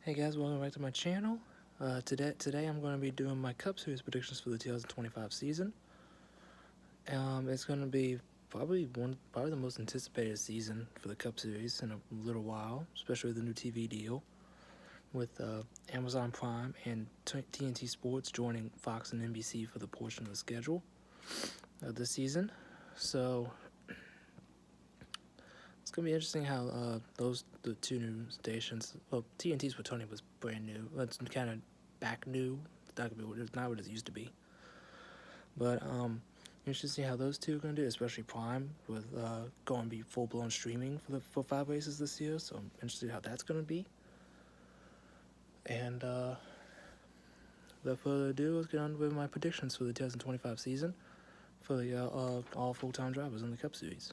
Hey guys, welcome back to my channel. Today I'm going to be doing my Cup Series predictions for the 2025 season. It's going to be probably the most anticipated season for the Cup Series in a little while, especially with the new TV deal with Amazon Prime and TNT Sports joining Fox and NBC for the portion of the schedule of the season. So it's gonna be interesting how the two new stations. Well, TNT's Tony was brand new. It's kind of back new. It's not what it used to be. But interesting to see how those two are gonna do, especially Prime with going to be full blown streaming for 5 races this year. So I'm interested how that's gonna be. And without further ado, let's get on with my predictions for the 2025 season for the all full-time drivers in the Cup Series.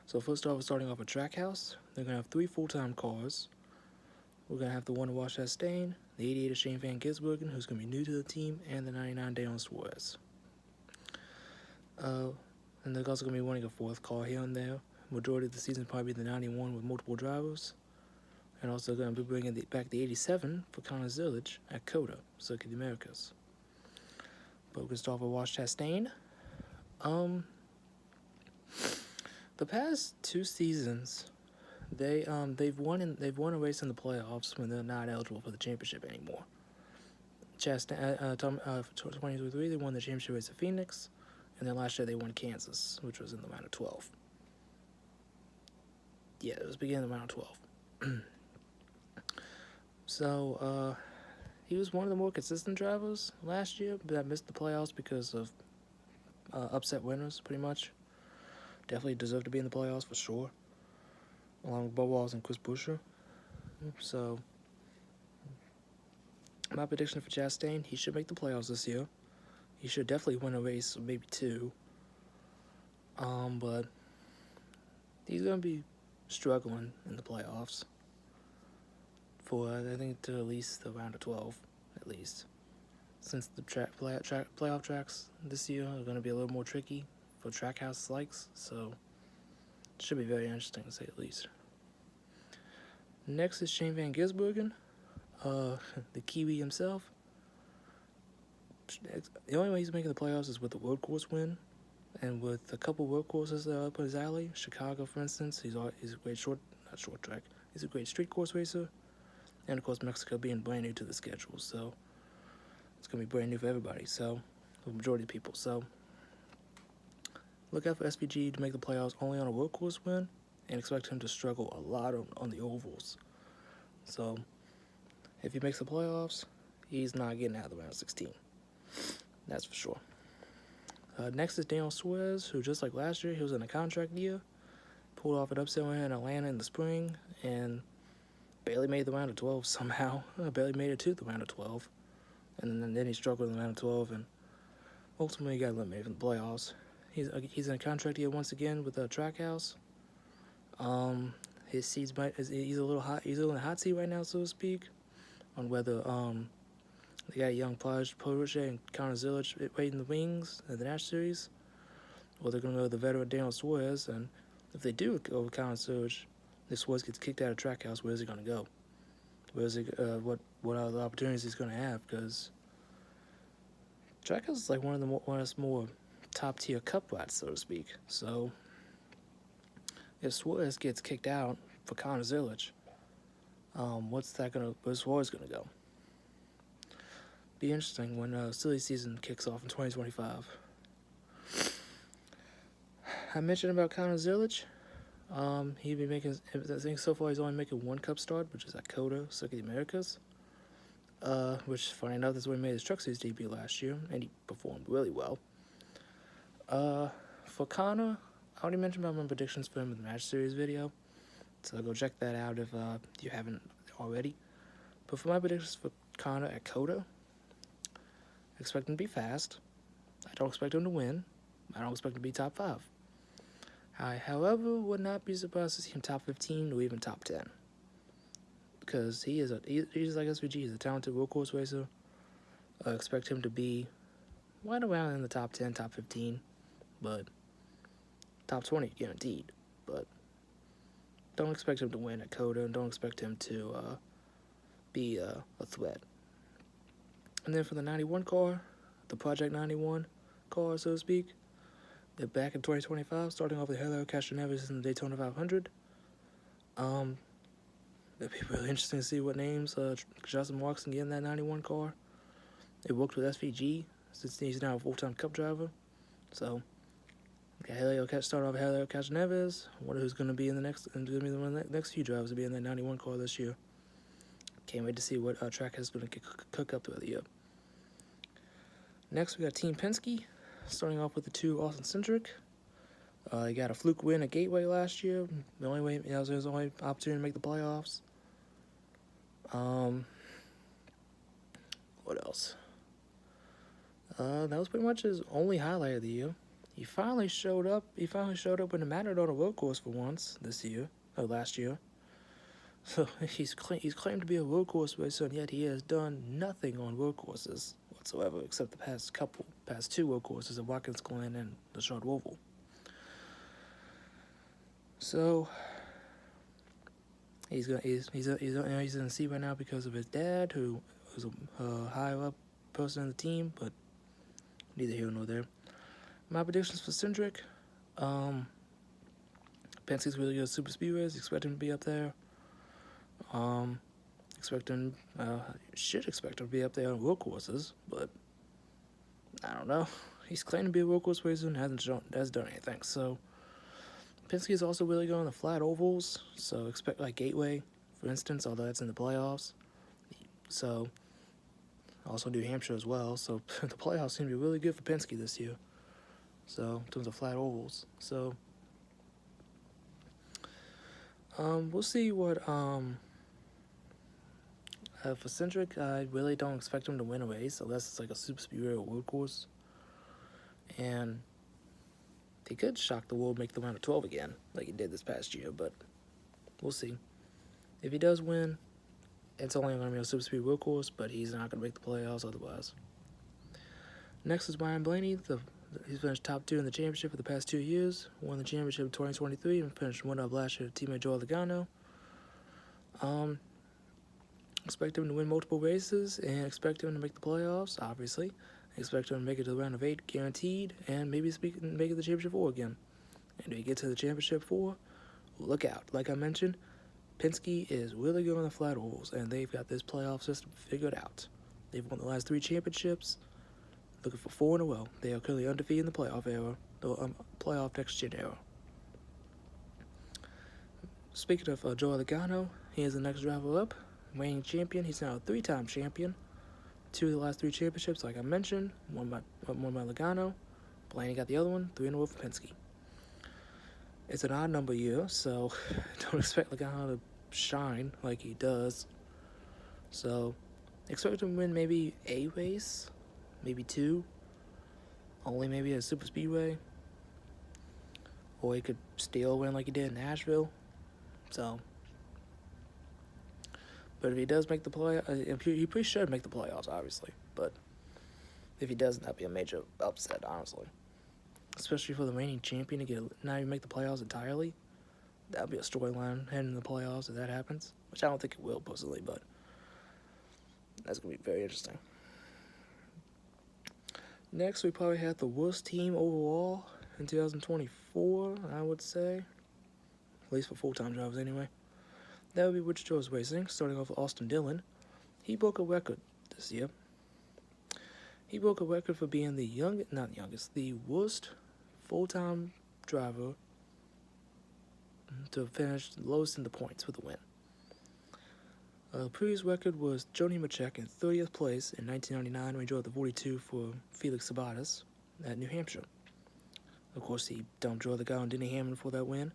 So first off, we're starting off with Trackhouse. They're going to have 3 full-time cars. We're going to have the 1 Wash Chastain, the 88 of Shane Van Gisbergen, who's going to be new to the team, and the 99 Daniel Suarez. And they're also going to be wanting a 4th car here and there. Majority of the season probably the 91 with multiple drivers. And also going to be bringing back the 87 for Connor Zillage at COTA, Circuit of the Americas. But we're going to start with Wash Chastain. The past 2 seasons, they've won a race in the playoffs when they're not eligible for the championship anymore. Chastain, 2023, they won the championship race at Phoenix, and then last year they won Kansas, which was in the round of 12. Yeah, it was beginning of the round of 12. So he was one of the more consistent drivers last year, but I missed the playoffs because of upset winners, pretty much. Definitely deserved to be in the playoffs for sure, along with Bo Walls and Chris Buescher. So, my prediction for Chastain, he should make the playoffs this year. He should definitely win a race, or maybe 2. But he's going to be struggling in the playoffs for, I think, to at least the round of 12, at least. Since the playoff tracks this year are going to be a little more tricky for Trackhouse likes, so it should be very interesting to say the least. Next is Shane Van Gisbergen, the Kiwi himself. The only way he's making the playoffs is with the road course win, and with a couple road courses that are up his alley. Chicago, for instance, he's a great he's a great street course racer, and of course Mexico being brand new to the schedule, so it's gonna be brand new for everybody. So the majority of people. So look out for SVG to make the playoffs only on a road course win, and expect him to struggle a lot on the ovals. So if he makes the playoffs, he's not getting out of the round of 16. That's for sure. Next is Daniel Suarez, who just like last year, he was in a contract year, pulled off an upset win in Atlanta in the spring, and barely made the round of 12 somehow. Barely made it to the round of 12. And then he struggled in the round of 12, and ultimately got eliminated from the playoffs. He's in a contract year once again with Trackhouse. His seats he's a little hot. He's in the hot seat right now, so to speak, on whether they got young Protege and Connor Zillage waiting in the wings in the Nash Series, or they're gonna go with the veteran Daniel Suarez. And if they do go with Connor Zillage, if Suarez gets kicked out of Trackhouse, where's he gonna go? Where's he? What other opportunities he's gonna have? Because Trackhouse is like one of the more top tier cup rides, so to speak. So if Suarez gets kicked out for Connor Zillage, where's Suarez gonna go? Be interesting when silly season kicks off in 2025. I mentioned about Connor Zillage. He'd be making, I think so far he's only making 1 cup start, which is at COTA, Circuit of the Americas. Which, funny enough, that's where he made his Truck Series debut last year, and he performed really well. For Connor, I already mentioned about my predictions for him in the Match Series video, so go check that out if you haven't already. But for my predictions for Connor at COTA, I expect him to be fast. I don't expect him to win. I don't expect him to be top 5. I, however, would not be surprised to see him top 15 or even top 10. Because he's like SVG, he's a talented road course racer. I expect him to be right around in the top 10, top 15, but top 20 guaranteed. But don't expect him to win at Coda, and don't expect him to be a threat. And then for the 91 car, the Project 91 car, so to speak, they're back in 2025, starting off with Helio Castroneves in the Daytona 500. It'd be really interesting to see what names Justin Marks can get in that 91 car. It worked with SVG since he's now a full-time Cup driver. So, got started off with Helio Castroneves. I wonder who's going to be in the next, and going to be one of the next few drivers to be in that 91 car this year. Can't wait to see what track is going to cook up throughout the year. Next, we got Team Penske, starting off with the two Austin Cindric. He got a fluke win at Gateway last year. The only way, that was his only opportunity to make the playoffs. What else? That was pretty much his only highlight of the year. He finally showed up. He finally showed up when it mattered on a road course for once last year. So he's claimed to be a road course racer, and yet he has done nothing on road courses whatsoever, except the past two road courses at Watkins Glen and the Shard Oval. So he's in the seat right now because of his dad, who was a higher up person in the team, but neither here nor there. My predictions for Cindric: Penske's really good at super speedways. Expect him to be up there. Should expect him to be up there on road courses, but I don't know. He's claimed to be a road course racer and hasn't done anything. So Penske is also really good on the flat ovals. So expect like Gateway, for instance, although that's in the playoffs. So also New Hampshire as well. So the playoffs seem to be really good for Penske this year. So in terms of flat ovals. So we'll see what for Cindric, I really don't expect him to win a race unless it's like a super speedway or road course. And he could shock the world, make the round of 12 again, like he did this past year, but we'll see. If he does win, it's only going to be a super speed road course, but he's not going to make the playoffs otherwise. Next is Ryan Blaney. He's finished top 2 in the championship for the past 2 years. Won the championship in 2023 and finished one up last year with teammate Joe Logano. Expect him to win multiple races and expect him to make the playoffs, obviously. Expect him to make it to the round of 8, guaranteed, and maybe make it to the championship 4 again. And if he gets to the championship 4, look out. Like I mentioned, Penske is really good on the flat ovals, and they've got this playoff system figured out. They've won the last 3 championships, looking for 4 in a row. They are currently undefeated in the playoff era, the playoff next-gen era. Speaking of Joe Logano, he is the next driver up. Reigning champion. He's now a 3-time champion. 2 of the last 3 championships, like I mentioned, one by Logano. Blaney got the other one, 3 in a row for Penske. It's an odd number year, so don't expect Logano to shine like he does. So expect him to win maybe a race, maybe 2, only maybe a super speedway, or he could still win like he did in Nashville. So. But if he does make the he pretty should make the playoffs, obviously. But if he doesn't, that'd be a major upset, honestly. Especially for the reigning champion to not even make the playoffs entirely. That'd be a storyline heading into the playoffs if that happens. Which I don't think it will, personally, but that's going to be very interesting. Next, we probably have the worst team overall in 2024, I would say. At least for full-time drivers, anyway. That would be Wichita's Racing, starting off with Austin Dillon. He broke a record this year. He broke a record for being the worst full-time driver to finish lowest in the points with a win. The previous record was Joni Machek in 30th place in 1999 when he drove the 42 for Felix Sabates at New Hampshire. Of course, he dumped Joe the guy on Denny Hamlin for that win.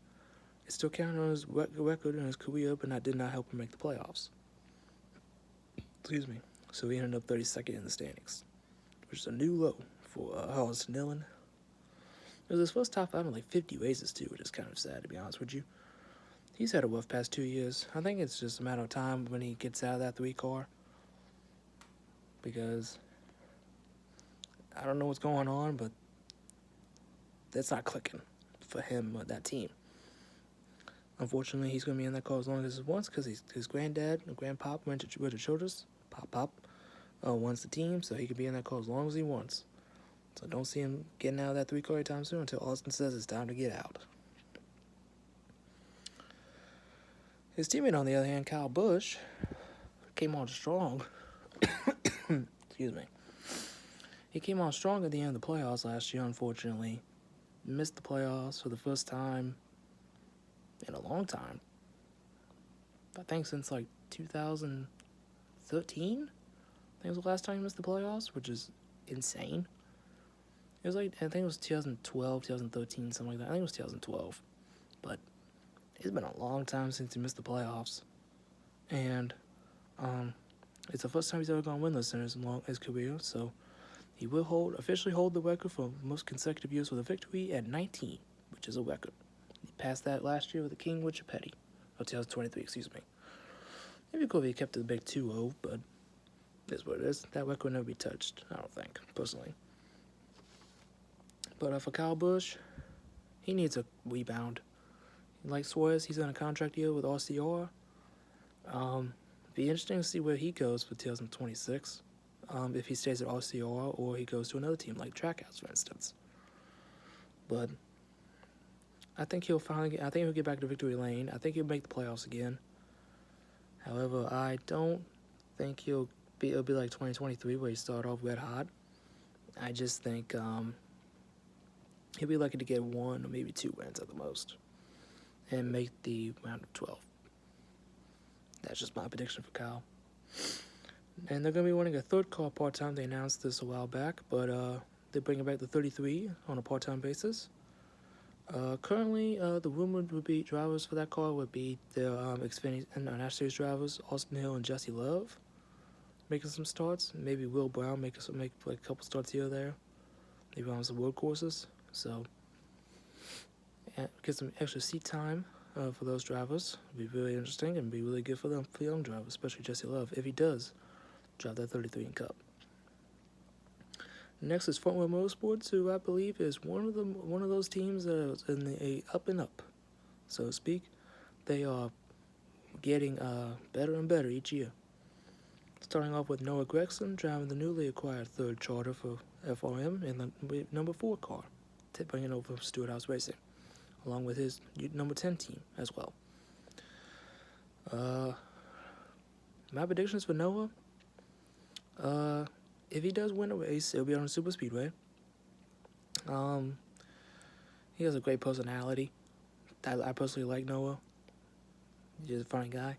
It still counted on his record in his career, but that did not help him make the playoffs. Excuse me. So he ended up 32nd in the standings, which is a new low for Austin Dillon. It was his first top 5 in like 50 races, too, which is kind of sad, to be honest with you. He's had a rough past 2 years. I think it's just a matter of time when he gets out of that 3 car. Because I don't know what's going on, but that's not clicking for him or that team. Unfortunately, he's going to be in that car as long as he wants because his granddad and grandpop went to Childress. Pop wants the team, so he can be in that car as long as he wants. So don't see him getting out of that 3-car anytime soon until Austin says it's time to get out. His teammate, on the other hand, Kyle Busch, came on strong. Excuse me. He came on strong at the end of the playoffs last year, unfortunately. Missed the playoffs for the first time in a long time. I think since like 2013? I think it was the last time he missed the playoffs, which is insane. It was like, I think it was 2012, 2013, something like that. I think it was 2012. But it's been a long time since he missed the playoffs. And it's the first time he's ever gone winless in his career, so he will officially hold the record for most consecutive years with a victory at 19, which is a record. He passed that last year with the King with Petty. Or 2023, excuse me. Maybe cool if he kept the big 2-0, but that's what it is. That record will never be touched, I don't think, personally. But for Kyle Busch, he needs a rebound. Like Suarez, he's on a contract deal with RCR. Be interesting to see where he goes for 2026. If he stays at RCR or he goes to another team like Trackhouse, for instance. But I think he'll get back to victory lane. I think he'll make the playoffs again. However, I don't think it'll be like 2023 where he started off red hot. I just think he'll be lucky to get 1 or maybe 2 wins at the most and make the round of 12. That's just my prediction for Kyle. And they're going to be running a 3rd car part-time. They announced this a while back, but they're bringing back the 33 on a part-time basis. Currently, the rumored drivers for that car would be their Xfinity and National Series drivers, Austin Hill and Jesse Love, making some starts. Maybe Will Brown make like a couple starts here or there. Maybe on some road courses. So, get some extra seat time for those drivers. It'll be really interesting and be really good for them, for young drivers, especially Jesse Love, if he does drive that 33 in Cup. Next is Front Wheel Motorsports, who I believe is one of those teams that is in the up and up, so to speak. They are getting better and better each year. Starting off with Noah Gragson driving the newly acquired 3rd charter for FRM in the number 4 car, bringing it over from Stewart House Racing, along with his number 10 team as well. My predictions for Noah. If he does win a race, it'll be on a super speedway. He has a great personality. I personally like Noah. He's a funny guy.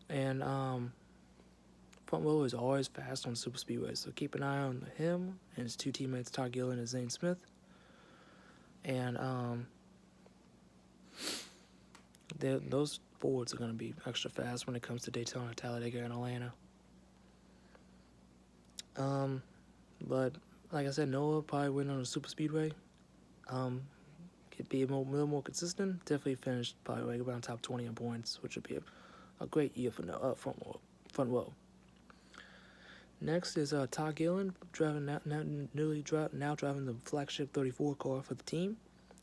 And Front Wheel is always fast on super speedways, so keep an eye on him and his 2 teammates, Todd Gillen and Zane Smith. And those Fords are going to be extra fast when it comes to Daytona, Talladega, and Atlanta. But like I said, Noah probably win on a super speedway. Could be a little more consistent. Definitely finished probably like around top 20 in points, which would be a great year for Front Wheel. Next is Todd Gillen driving now driving the flagship 34 car for the team,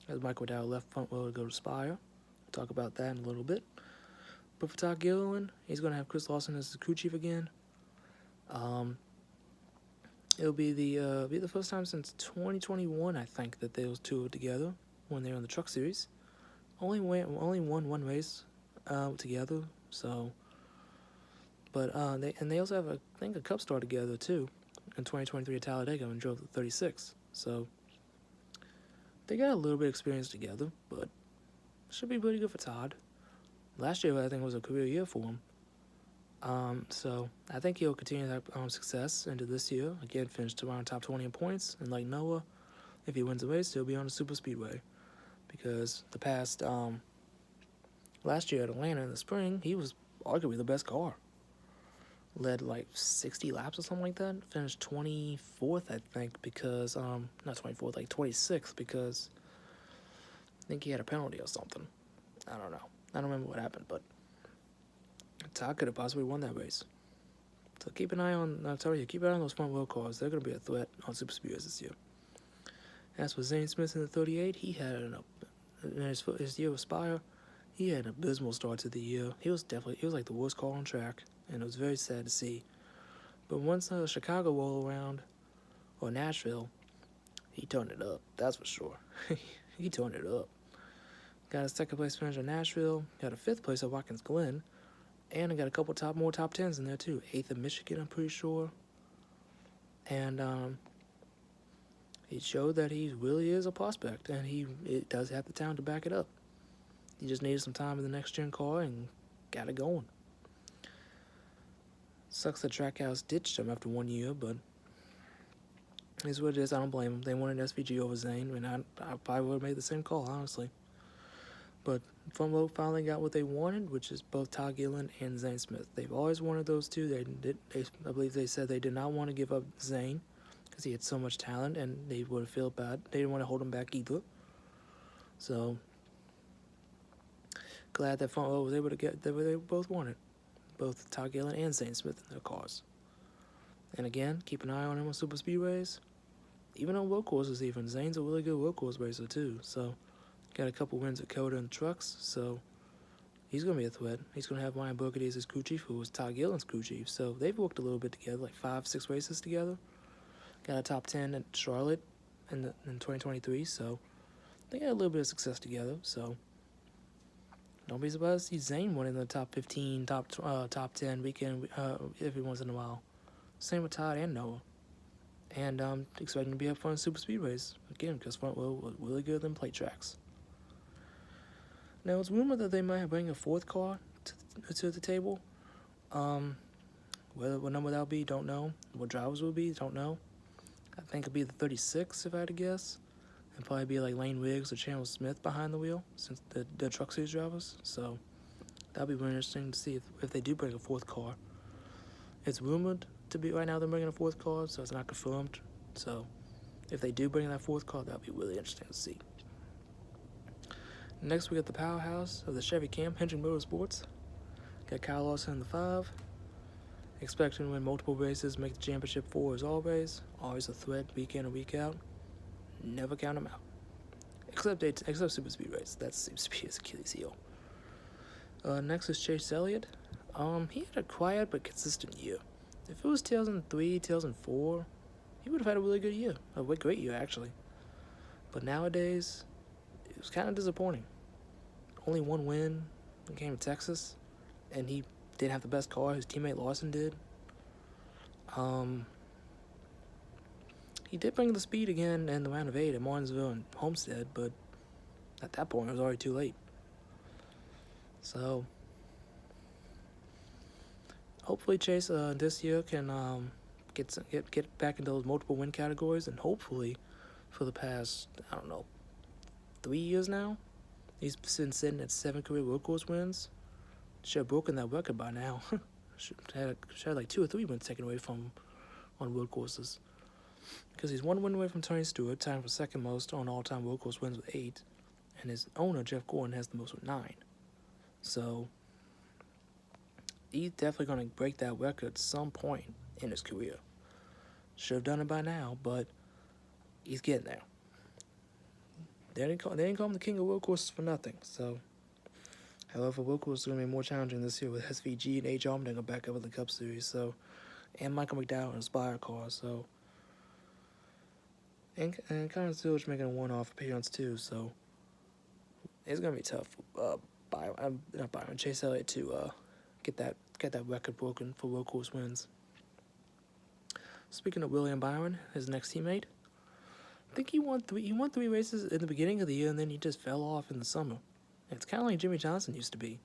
as Michael Dow left Front Wheel to go to Spire. We'll talk about that in a little bit. But for Todd Gillen, he's going to have Chris Lawson as the crew chief again. It'll be the first time since 2021, I think, that those 2 are together when they're in the Truck Series. Only won 1 race together. So, but they also have a Cup star together too in 2023 at Talladega and drove the 36. So they got a little bit of experience together, but should be pretty good for Todd. Last year I think was a career year for him. So I think he'll continue that success into this year. Again, finished around top 20 in points. And like Noah, if he wins the race, he'll be on a super speedway. Because the past, last year at Atlanta in the spring, he was arguably the best car. Led like 60 laps or something like that. Finished 24th, I think, because, not 24th, like 26th, because I think he had a penalty or something. I don't know. I don't remember what happened, but Todd could have possibly won that race. So keep an eye on those Front Wheel cars. They're going to be a threat on super speedways this year. As for Zane Smith in the 38, he had in his year with Spire, he had an abysmal start to the year. He was like the worst car on track, and it was very sad to see. But once Chicago rolled around, or Nashville, he turned it up. That's for sure. He turned it up. Got a second place finish in Nashville. Got a fifth place at Watkins Glen, and I got a couple more top tens in there too. Eighth at Michigan, I'm pretty sure. And he showed that he really is a prospect, and it does have the talent to back it up. He just needed some time in the next gen car and got it going. Sucks that Trackhouse ditched him after 1 year, but it's what it is. I don't blame him. They wanted SVG over Zane, and I probably would have made the same call, honestly. But Front Row finally got what they wanted, which is both Todd Gilliland and Zane Smith. They've always wanted those two. I believe they said they did not want to give up Zane because he had so much talent, and they would have felt bad. They didn't want to hold him back either. So glad that Front Row was able to get what they both wanted, both Todd Gilliland and Zane Smith in their cars. And again, keep an eye on him on super speedways. Even on road courses, Zane's a really good road course racer too. So got a couple wins at Coda and trucks, so he's going to be a threat. He's going to have Ryan Burgundy as his crew chief, who was Todd Gilliland's crew chief. So they've worked a little bit together, like 5-6 races together. Got a top 10 at Charlotte in 2023, so they got a little bit of success together. So don't be surprised to see Zane winning the top 15, top 10 weekend every once in a while. Same with Todd and Noah. And expecting to be up front in super speedways again, because Front Row was really good than plate tracks. Now it's rumored that they might bring a fourth car to the table. What number that'll be, don't know. What drivers will be, don't know. I think it'll be the 36 if I had to guess. And probably be like Lane Riggs or Chandler Smith behind the wheel, since the truck series drivers. So that'll be really interesting to see if they do bring a fourth car. It's rumored to be right now they're bringing a fourth car, so it's not confirmed. So if they do bring that fourth car, that'll be really interesting to see. Next, we got the powerhouse of the Chevy camp, Hendrick Motorsports. Got Kyle Larson in the 5. Expecting to win multiple races, make the championship 4 as always. Always a threat week in and week out. Never count them out. Except super speed race. That seems to be his Achilles heel. Next is Chase Elliott. He had a quiet but consistent year. If it was 2003, 2004, he would have had a really good year. A great year, actually. But nowadays, it was kind of disappointing. Only one win when it came to Texas, and he didn't have the best car. His teammate Larson did. He did bring the speed again in the round of 8 at Martinsville and Homestead, but at that point, it was already too late. So hopefully Chase this year can get back into those multiple win categories, and hopefully for the past, 3 years now, he's been sitting at 7 career road course wins. Should have broken that record by now. should have like 2 or 3 wins taken away from on road courses. Because he's 1 win away from Tony Stewart, tying for second most on all-time road course wins with 8, and his owner Jeff Gordon has the most with 9. So he's definitely going to break that record at some point in his career. Should have done it by now, but he's getting there. They didn't call him the king of road courses for nothing. So, however, road courses are going to be more challenging this year with SVG and H. Allmendinger back up in the Cup Series. So, and Michael McDowell in a Spire car. So, and Connor Zilch making a one-off appearance too. So, it's going to be tough. Chase Elliott to get that record broken for road course wins. Speaking of William Byron, his next teammate, I think he won 3 races in the beginning of the year, and then he just fell off in the summer. It's kind of like Jimmy Johnson used to be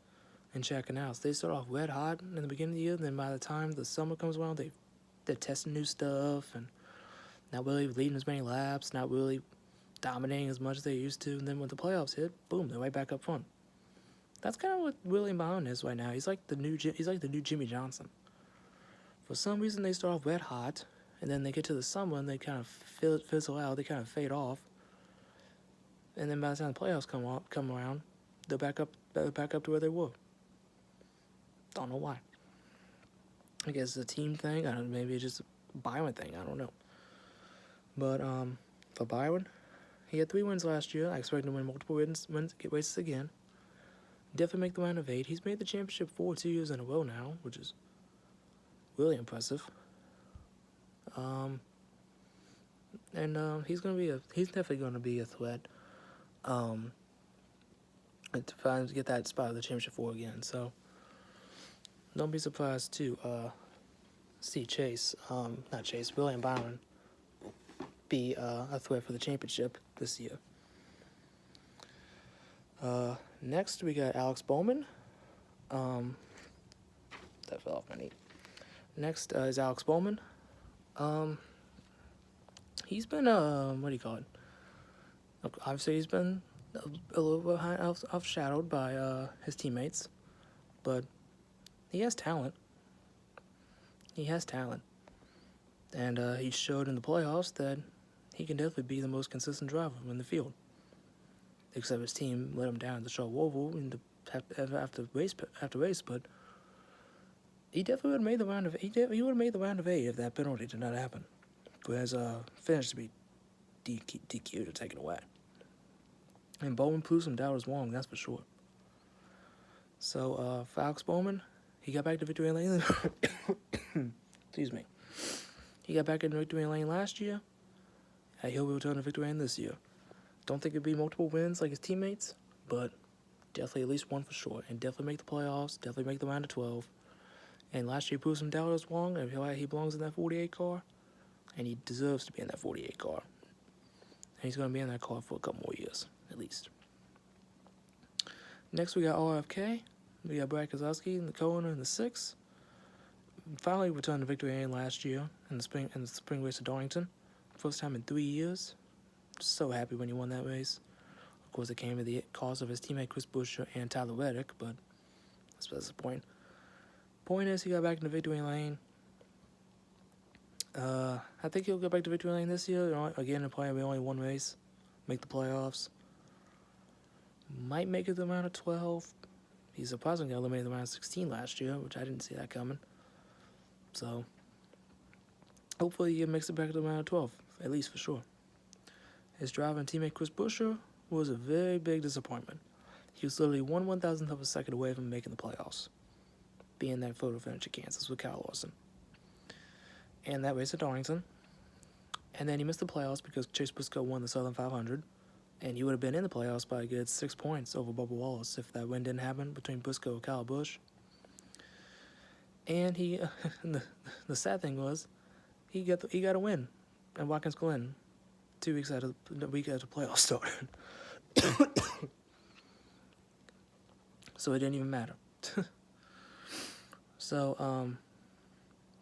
in Shaq and House. They start off red hot in the beginning of the year, and then by the time the summer comes around, they're testing new stuff and not really leading as many laps, not really dominating as much as they used to. And then when the playoffs hit, boom, they're right back up front. That's kind of what William Byron is right now. He's like the new Jimmy Johnson. For some reason, they start off red hot, and then they get to the summer and they kind of fizzle out. They kind of fade off, and then by the time the playoffs come around, they're back up to where they were. Don't know why. I guess it's a team thing. I don't know, maybe it's just a Byron thing. I don't know. But for Byron, he had 3 wins last year. I expect him to win multiple races again. Definitely make the round of 8. He's made the championship 2 years in a row now, which is really impressive. He's definitely gonna be a threat. To finally get that spot of the championship 4 again. So don't be surprised to see William Byron be a threat for the championship this year. Next we got Alex Bowman. That fell off my knee. Next is Alex Bowman. He's been what do you call it? Obviously he's been a little bit overshadowed by his teammates, but he has talent. And he showed in the playoffs that he can definitely be the most consistent driver in the field. Except his team let him down at the short oval after race, but he definitely would have made the round of 8. He would have made the round of 8 if that penalty did not happen. Whereas finished to be DQ'd or taken away. And Bowman proved some doubters wrong, that's for sure. So for Alex Bowman, he got back to victory lane. Excuse me. He got back in victory lane last year. He'll return to victory lane this year. Don't think it'd be multiple wins like his teammates, but definitely at least one for sure. And definitely make the playoffs, definitely make the round of 12. And last year he proved some doubters wrong. I feel like he belongs in that 48 car, and he deserves to be in that 48 car. And he's going to be in that car for a couple more years, at least. Next we got RFK. We got Brad Keselowski in the Cohen in the 6. Finally returned to victory lane last year in the spring race at Darlington. First time in 3 years. So happy when he won that race. Of course, it came at the cost of his teammate Chris Buescher and Tyler Reddick, but that's the point. Point is, he got back into victory lane. I think he'll go back to victory lane this year. Again, probably only one race. Make the playoffs. Might make it to the round of 12. He surprisingly eliminated the round of 16 last year, which I didn't see that coming. So, hopefully he makes it back to the round of 12, at least for sure. His driver and teammate Chris Buescher was a very big disappointment. He was literally 1/1000th of a second away from making the playoffs, being that photo finish at Kansas with Kyle Larson. And that race at Darlington. And then he missed the playoffs because Chase Briscoe won the Southern 500, and he would have been in the playoffs by a good 6 points over Bubba Wallace if that win didn't happen between Briscoe and Kyle Busch. And he, the sad thing was, he got a win at Watkins Glen 2 weeks after the week after the playoffs started. So it didn't even matter. So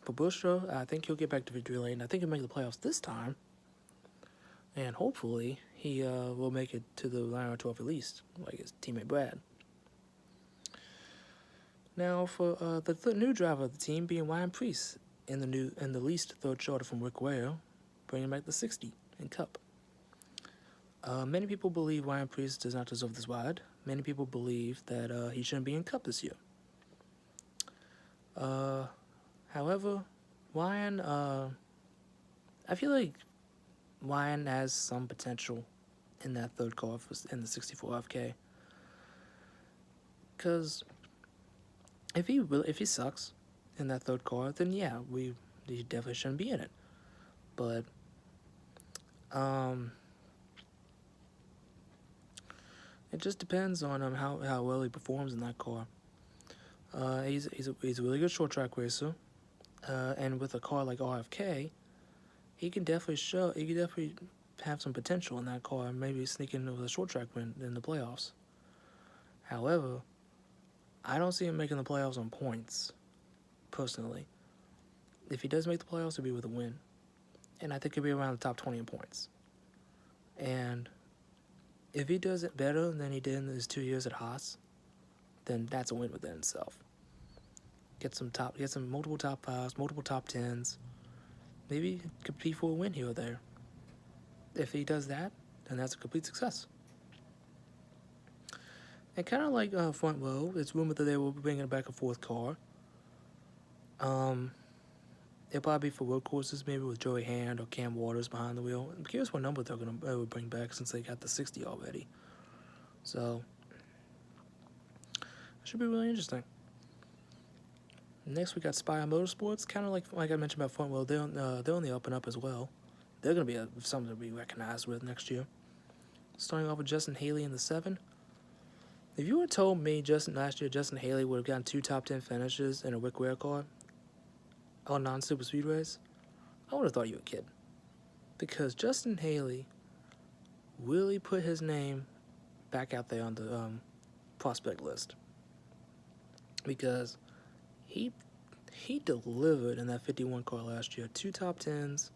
for Buescher, I think he'll get back to victory lane. I think he'll make the playoffs this time, and hopefully he will make it to the round of 12 at least, like his teammate Brad. Now for the new driver of the team being Ryan Preece in the leased third charter from Rick Ware, bringing back the 60 in Cup. Many people believe Ryan Preece does not deserve this ride. Many people believe that he shouldn't be in Cup this year. However, Ryan, I feel like Ryan has some potential in that third car in the 64 FK. Because if he sucks in that third car, then yeah, he definitely shouldn't be in it. But it just depends on how well he performs in that car. He's a really good short track racer, and with a car like RFK, he can definitely have some potential in that car, and maybe sneak into the short track win in the playoffs. However, I don't see him making the playoffs on points, personally. If he does make the playoffs, it'll be with a win, and I think he'll be around the top 20 in points. And if he does it better than he did in his 2 years at Haas, then that's a win within itself. Get some multiple top 5s, multiple top 10s. Maybe compete for a win here or there. If he does that, then that's a complete success. And kind of like front row, it's rumored that they will be bringing back a fourth car. It'll probably be for workhorses, maybe with Joey Hand or Cam Waters behind the wheel. I'm curious what number they're going to bring back since they got the 60 already. So, Should be really interesting. Next, we got Spire Motorsports, kind of like I mentioned about Front Wheel. They're on the up and up as well. They're going to be something to be recognized with next year. Starting off with Justin Haley in the 7. If you would have told me last year Justin Haley would have gotten 2 top 10 finishes in a Rick Ware car on non-super speedways, I would have thought you were kidding. Because Justin Haley really put his name back out there on the prospect list. Because he delivered in that 51 car last year. 2 top 10s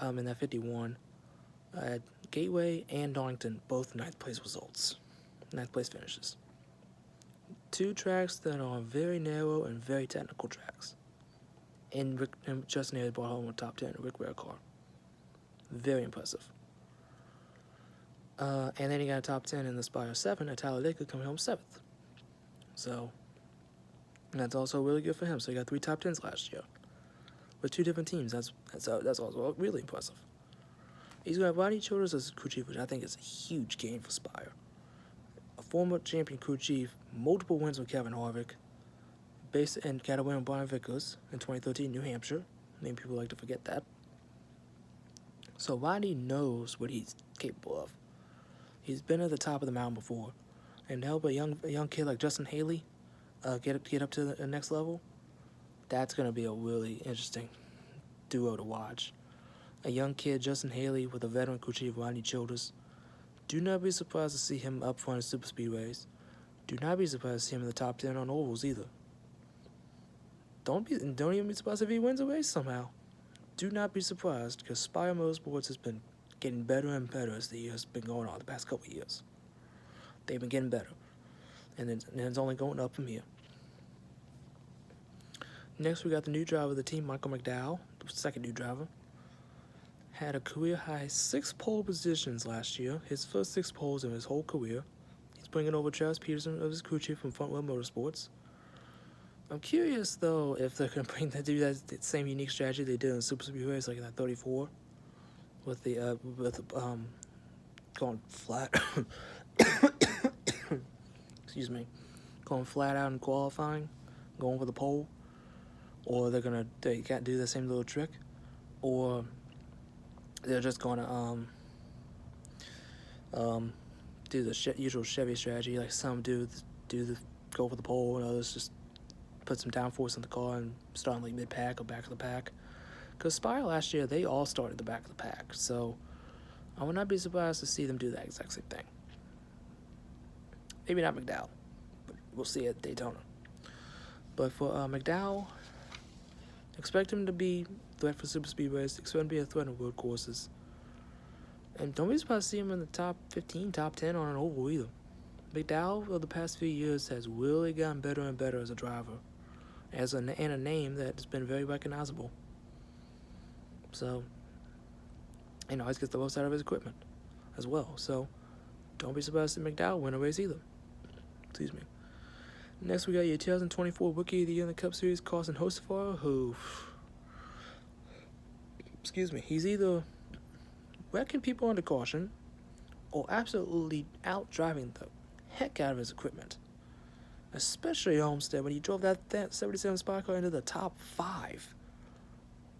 in that 51 at Gateway and Darlington, both 9th place results. 9th place finishes. 2 tracks that are very narrow and very technical tracks. And Justin Haley brought home a top 10 Rick Ware car. Very impressive. And then he got a top 10 in the Spire 7 at Talladega, coming home 7th. So that's also really good for him. So he got 3 top 10s last year with 2 different teams. That's also really impressive. He's got Rodney Childers as crew chief, which I think is a huge gain for Spire. A former champion crew chief, multiple wins with Kevin Harvick, and got a win with Brian Vickers in 2013 New Hampshire. Many people like to forget that. So Rodney knows what he's capable of. He's been at the top of the mountain before, and to help a young kid like Justin Haley get up to the next level, that's going to be a really interesting duo to watch. A young kid, Justin Haley, with a veteran crew chief, Rodney Childers. Do not be surprised to see him up front in super speedways. Do not be surprised to see him in the top 10 on ovals either. Don't even be surprised if he wins a race somehow. Do not be surprised, because Spire Motorsports has been getting better and better as the years been going on the past couple of years. They've been getting better, and it's only going up from here. Next, we got the new driver of the team, Michael McDowell, the second new driver. Had a career-high 6 pole positions last year, his first 6 poles in his whole career. He's bringing over Travis Peterson as his crew chief from Front Wheel Motorsports. I'm curious, though, if they're going to do that same unique strategy they did in Super Speedways, like in that 34, with going flat. Excuse me, going flat out in qualifying, going for the pole, or they can't do the same little trick, or they're just gonna do the usual Chevy strategy, like some do the go for the pole, and others just put some downforce in the car and start on like mid-pack or back of the pack. Because Spire last year, they all started the back of the pack, so I would not be surprised to see them do that exact same thing. Maybe not McDowell, but we'll see at Daytona. But for McDowell, expect him to be a threat for super speedways, expect him to be a threat on road courses. And don't be surprised to see him in the top 15, top 10 on an oval either. McDowell, over the past few years, has really gotten better and better as a driver, and a name that has been very recognizable. So, he always gets the most out of his equipment as well. So, don't be surprised to see McDowell win a race either. Excuse me. Next, we got your 2024 Rookie of the Year in the Cup Series, Carson Hocevar, who, he's either wrecking people under caution or absolutely out-driving the heck out of his equipment. Especially at Homestead, when he drove that 77 Spire car into the top 5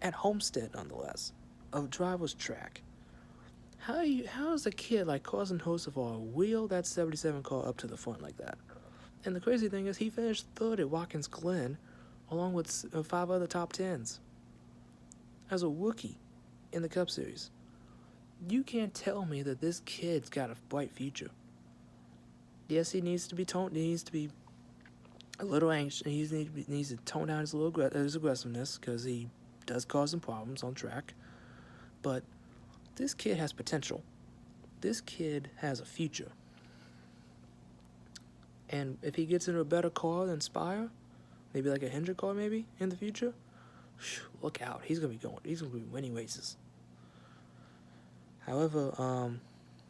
at Homestead, nonetheless, of driver's track. How does a kid like Carson Hocevar wheel that 77 car up to the front like that? And the crazy thing is, he finished 3rd at Watkins Glen, along with 5 other top 10s, as a rookie in the Cup Series. You can't tell me that this kid's got a bright future. Yes, he needs to be toned. He needs to be a little anxious. He needs to tone down his aggressiveness, because he does cause some problems on track. But this kid has potential. This kid has a future. And if he gets into a better car than Spire, maybe like a Hendrick car maybe in the future, look out. He's gonna be winning races. However,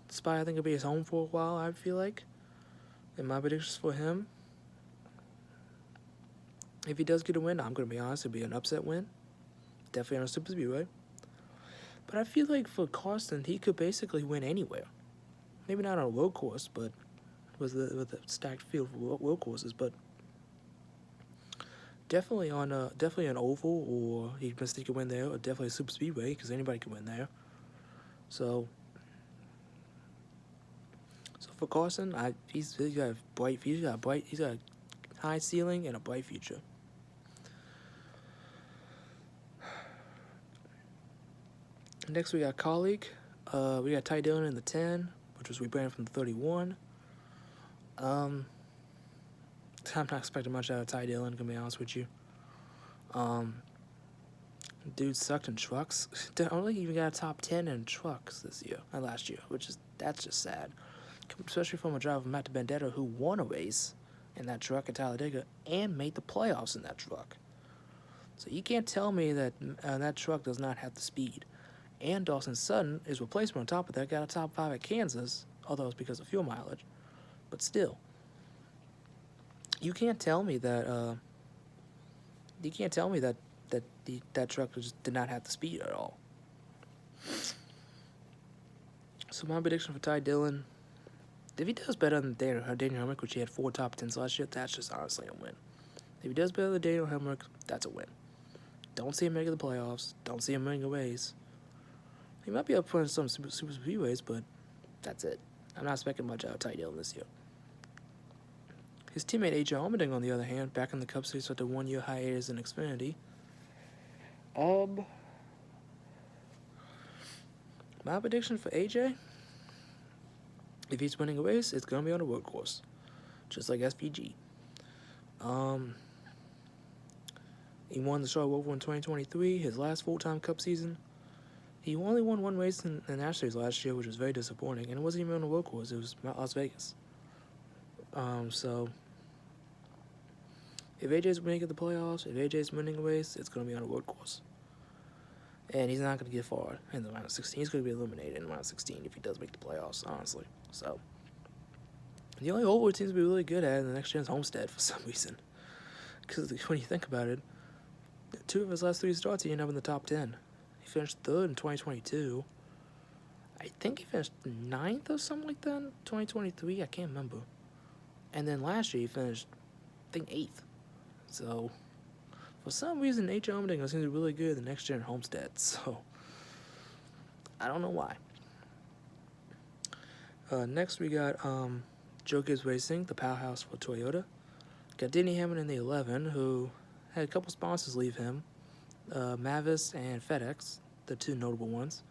Spire I think will be his home for a while, I feel like. And my predictions for him, if he does get a win, I'm gonna be honest, it'll be an upset win. Definitely on a super speedway. But I feel like for Carson, he could basically win anywhere. Maybe not on a road course, but with the stacked field of workhorses, but definitely an oval, or he can sneak a win there, or definitely a super speedway because anybody can win there. So for Carson, he's got a high ceiling and a bright future. Next we got colleague. We got Ty Dillon in the 10, which was rebranded from the 31. I'm not expecting much out of Ty Dillon, gonna be honest with you. Dude sucked in trucks. I don't think he even got a top 10 in trucks last year, that's just sad. Especially from a driver, Matt Benedetto, who won a race in that truck at Talladega and made the playoffs in that truck. So you can't tell me that that truck does not have the speed. And Dawson Sutton, his replacement on top of that, got a top 5 at Kansas, although it's because of fuel mileage. But still, you can't tell me that that truck just did not have the speed at all. So my prediction for Ty Dillon, if he does better than Daniel Hemrick, which he had 4 top 10s last year, that's just honestly a win. If he does better than Daniel Hemrick, that's a win. Don't see him making the playoffs. Don't see him winning a race. He might be up for some super speedways, but that's it. I'm not expecting much out of Ty Dillon this year. His teammate AJ Allmendinger, on the other hand, back in the Cup Series after 1-year hiatus in Xfinity. My prediction for AJ, if he's winning a race, it's gonna be on a workhorse, just like SVG. He won the Charlotte Roval in 2023, his last full-time Cup season. He only won 1 race in the National Series last year, which was very disappointing, and it wasn't even on a workhorse. It was Las Vegas. So if AJ's making the playoffs, if AJ's winning a race, it's going to be on a workhorse. And he's not going to get far in the round of 16. He's going to be eliminated in the round of 16 if he does make the playoffs, honestly. So the only oval he seems to be really good at in the next gen is Homestead for some reason. Because when you think about it, 2 of his last 3 starts, he ended up in the top 10. He finished 3rd in 2022. I think he finished 9th or something like that in 2023. I can't remember. And then last year he finished, I think, 8th. So for some reason, AJ Allmendinger seems to be really good at the next gen Homestead. So I don't know why. Next we got Joe Gibbs Racing, the powerhouse for Toyota. Got Denny Hamlin in the 11, who had a couple sponsors leave him. Mavis and FedEx, the 2 notable ones.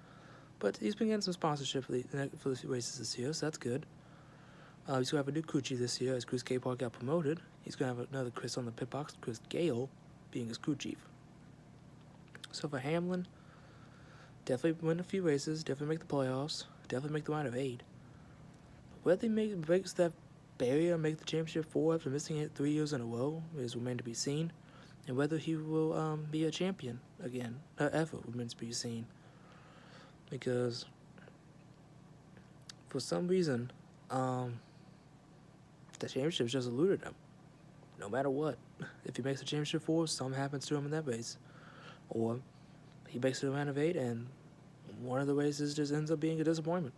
But he's been getting some sponsorship for the races this year, so that's good. He's going to have a new crew chief this year as Chris Capehart got promoted. He's going to have another Chris on the pit box, Chris Gale being his crew chief. So for Hamlin, definitely win a few races, definitely make the playoffs, definitely make the round of 8. Whether he breaks that barrier and make the championship 4 after missing it 3 years in a row is remained to be seen. And whether he will be a champion again, ever, remains to be seen. Because for some reason, the championship's just eluded him. No matter what. If he makes the championship 4, something happens to him in that race. Or he makes it a round of 8 and one of the races just ends up being a disappointment.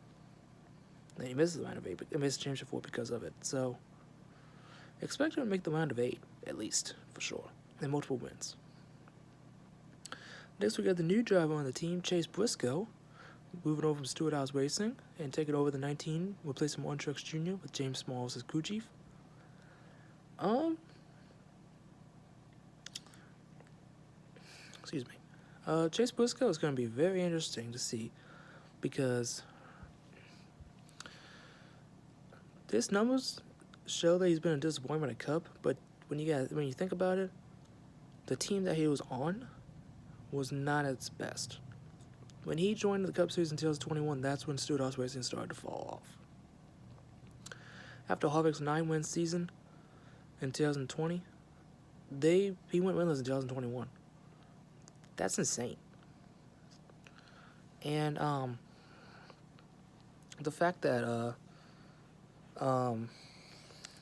Then he misses the round of 8, but he misses the championship 4 because of it. So expect him to make the round of 8, at least, for sure. And multiple wins. Next we got the new driver on the team, Chase Briscoe, moving over from Stewart House Racing and taking over the 19, replacing Warren Truex Jr. with James Smalls as crew chief. Excuse me. Chase Briscoe is going to be very interesting to see because his numbers show that he's been a disappointment at Cup, but when you think about it, the team that he was on was not at its best. When he joined the Cup Series in 2021, that's when Stewart House Racing started to fall off. After Harvick's 9-win season in 2020, he went winless in 2021. That's insane. And the fact that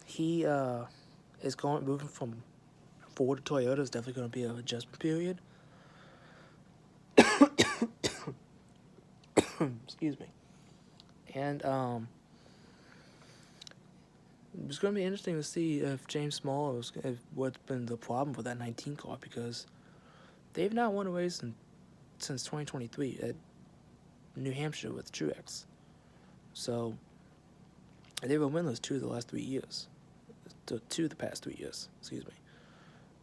he is moving from Ford to Toyota is definitely going to be an adjustment period. Excuse me. And It's going to be interesting to see if James Small if what's been the problem with that 19 car, because they've not won a race since 2023 at New Hampshire with Truex. So they were winless two of the last 3 years. Two of the past 3 years, excuse me.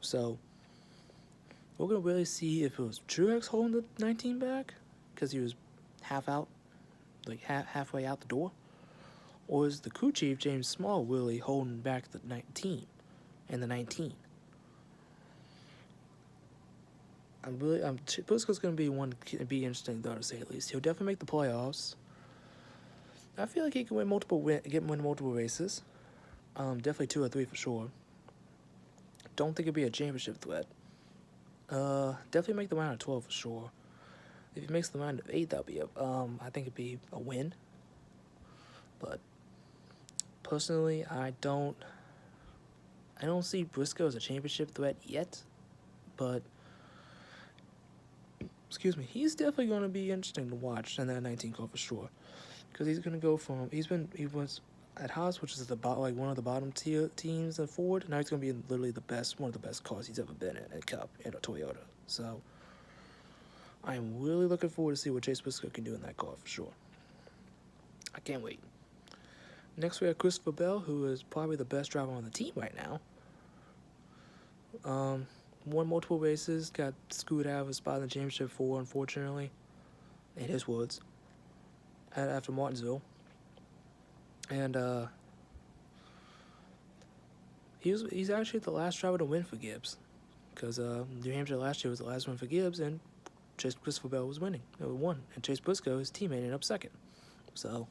So we're going to really see if it was Truex holding the 19 back because he was half out, like halfway out the door, or is the crew chief James Small really holding back the 19 and the 19? Briscoe's going to be interesting though, to say at least. He'll definitely make the playoffs. I feel like he can win multiple races. Definitely 2 or 3 for sure. Don't think it'd be a championship threat. Definitely make the round of 12 for sure. If he makes the round of 8, that'll be I think it'd be a win. But personally, I don't see Briscoe as a championship threat yet. But excuse me, he's definitely going to be interesting to watch in that 19 car for sure, because he's going to go from he was at Haas, which is one of the bottom tier teams at Ford. Now he's going to be literally one of the best cars he's ever been in at Cup and a Toyota. So I'm really looking forward to see what Chase Briscoe can do in that car for sure. I can't wait. Next we have Christopher Bell, who is probably the best driver on the team right now. Won multiple races, got screwed out of his spot in the championship 4, unfortunately, in his words, after Martinsville. And he's actually the last driver to win for Gibbs, because New Hampshire last year was the last one for Gibbs, and Christopher Bell was won, and Chase Briscoe, his teammate, ended up second. So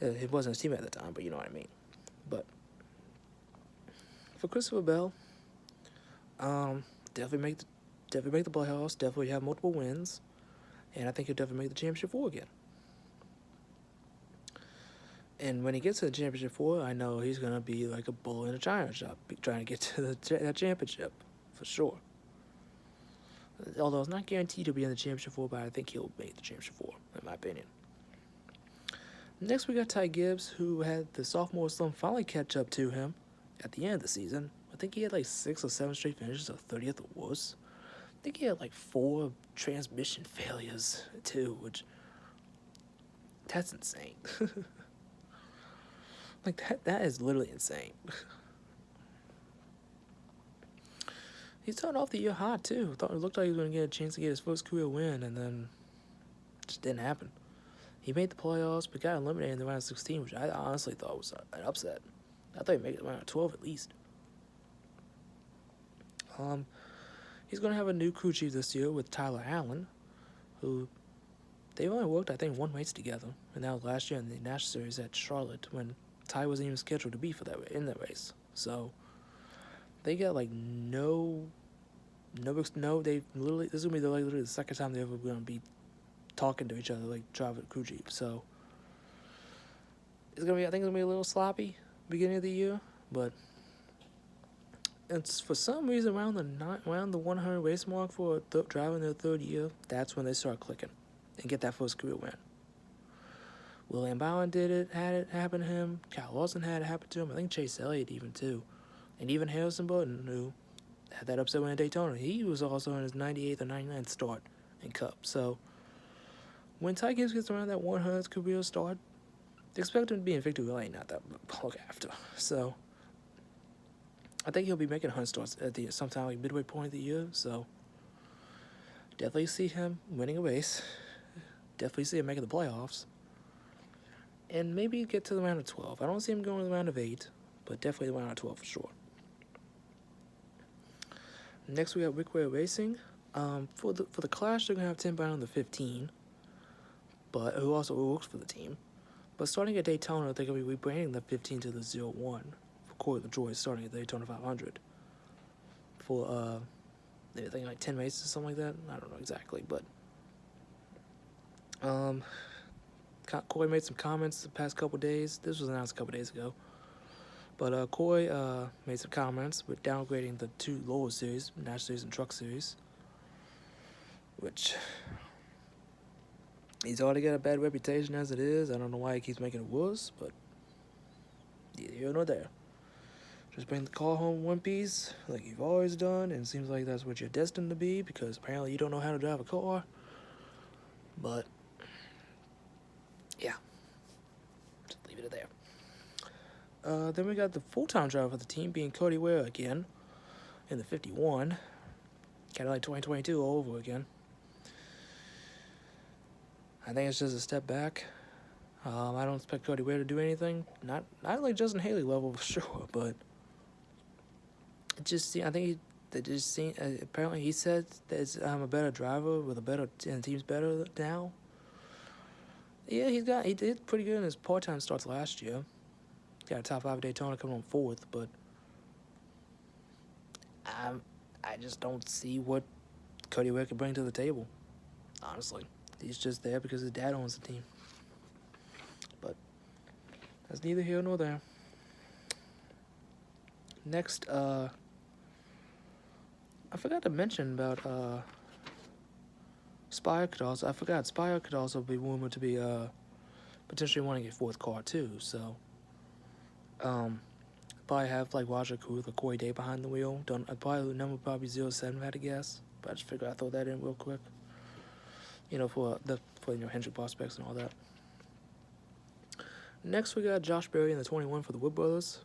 it wasn't his teammate at the time, but you know what I mean. But for Christopher Bell, definitely make the playoffs, definitely have multiple wins, and I think he'll definitely make the championship 4 again. And when he gets to the championship 4, I know he's gonna be like a bull in a china shop, trying to get to that championship for sure. Although it's not guaranteed to be in the championship 4, but I think he'll make the championship 4, in my opinion. Next, we got Ty Gibbs, who had the sophomore slump finally catch up to him at the end of the season. I think he had like 6 or 7 straight finishes of 30th or worse. I think he had like 4 transmission failures too, which that's insane. Like that is literally insane. He started off the year hot too. Thought it looked like he was going to get a chance to get his first career win, and then it just didn't happen. He made the playoffs, but got eliminated in the round of 16, which I honestly thought was an upset. I thought he'd make it round of 12 at least. He's going to have a new crew chief this year with Tyler Allen, who they've only worked, I think, 1 race together, and that was last year in the National Series at Charlotte when Ty wasn't even scheduled to be in that race. So they got like no. They literally, this is gonna be literally the second time they're ever gonna be talking to each other like driver crew chief. So I think it's gonna be a little sloppy beginning of the year, but it's for some reason around the 100 race mark for driving their 3rd year. That's when they start clicking and get that first career win. William Bowen had it happen to him. Kyle Larson had it happen to him. I think Chase Elliott even too. And even Harrison Burton, who had that upset win at Daytona, he was also in his 98th or 99th start in Cup. So when Ty Gibbs gets around that 100th career start, expect him to be in victory lane not that long after. So I think he'll be making 100 starts at sometime like midway point of the year. So definitely see him winning a race. Definitely see him making the playoffs. And maybe get to the round of 12. I don't see him going to the round of 8, but definitely the round of 12 for sure. Next, we got Rick Ware Racing. For the Clash, they're going to have Tim Brown on the 15, but who also works for the team. But starting at Daytona, they're going to be rebranding the 15 to the 01 for Corey LaJoy, starting at the Daytona 500. For, I think like 10 races or something like that. I don't know exactly, but Corey made some comments the past couple days. This was announced a couple days ago. But Corey made some comments with downgrading the 2 lower series, National Series and Truck Series, which he's already got a bad reputation as it is. I don't know why he keeps making it worse, but neither here nor there. Just bring the car home in one piece, like you've always done, and it seems like that's what you're destined to be, because apparently you don't know how to drive a car. But, yeah. Just leave it there. Then we got the full-time driver for the team being Cody Ware again, in the 51. Kind of like 2022 all over again. I think it's just a step back. I don't expect Cody Ware to do anything. Not like Justin Haley level for sure, but it just I think they just seen. Apparently, he said that I'm a better driver with a better and the team's better now. Yeah, he did pretty good in his part-time starts last year. Got a top 5 Daytona coming on 4th, but I just don't see what Cody Ware can bring to the table. Honestly, he's just there because his dad owns the team. But that's neither here nor there. Next, I forgot to mention about Spire could also be rumored to be potentially wanting a 4th car too. So probably have like Roger Kuth or Corey Day behind the wheel. The number would probably 07 if I had to guess. But I just figured I'd throw that in real quick. For Hendrick prospects and all that. Next, we got Josh Berry in the 21 for the Wood Brothers.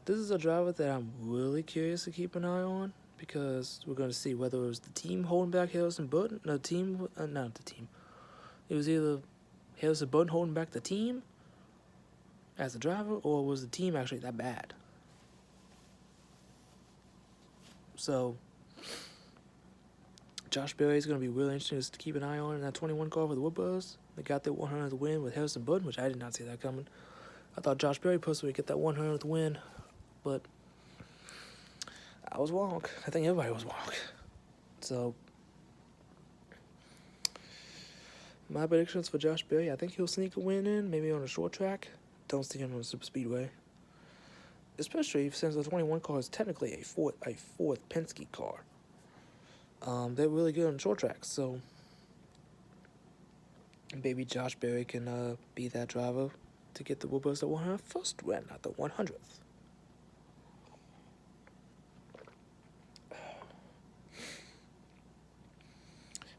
This is a driver that I'm really curious to keep an eye on, because we're going to see whether it was the team holding back Harrison Burton. No, not the team. It was either Harrison Burton holding back the team as a driver, or was the team actually that bad? So, Josh Berry is going to be really interesting to keep an eye on in that 21 car for the Wood Brothers. They got their 100th win with Harrison Burton, which I did not see that coming. I thought Josh Berry personally would get that 100th win, but I was wrong. I think everybody was wrong. So, my predictions for Josh Berry, I think he'll sneak a win in, maybe on a short track. Don't see him on a super speedway. Especially since the 21 car is technically a fourth Penske car. They're really good on short tracks, so maybe Josh Berry can be that driver to get the Wood Brothers the 101st win, not the 100th.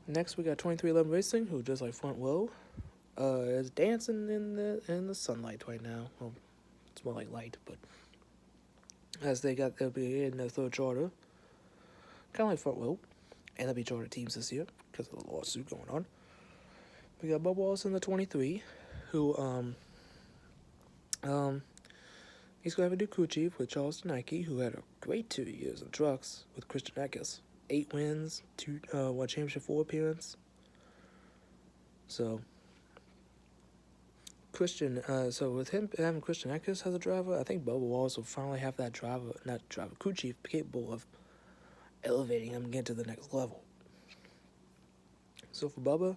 Next, we got 2311 Racing, who just like front row, is dancing in the sunlight right now. Well, it's more like light, but as they'll be in their 3rd charter, kind of like front row, and they'll be charter teams this year because of the lawsuit going on. We got Bubba Wallace in the 23, who he's going to have a new crew chief with Charles Nike, who had a great 2 years in trucks with Christian Eckes. 8 wins, 1 championship 4 appearance. So with him having Christian Eckes as a driver, I think Bubba Wallace will finally have that crew chief capable of elevating him and getting to the next level. So for Bubba,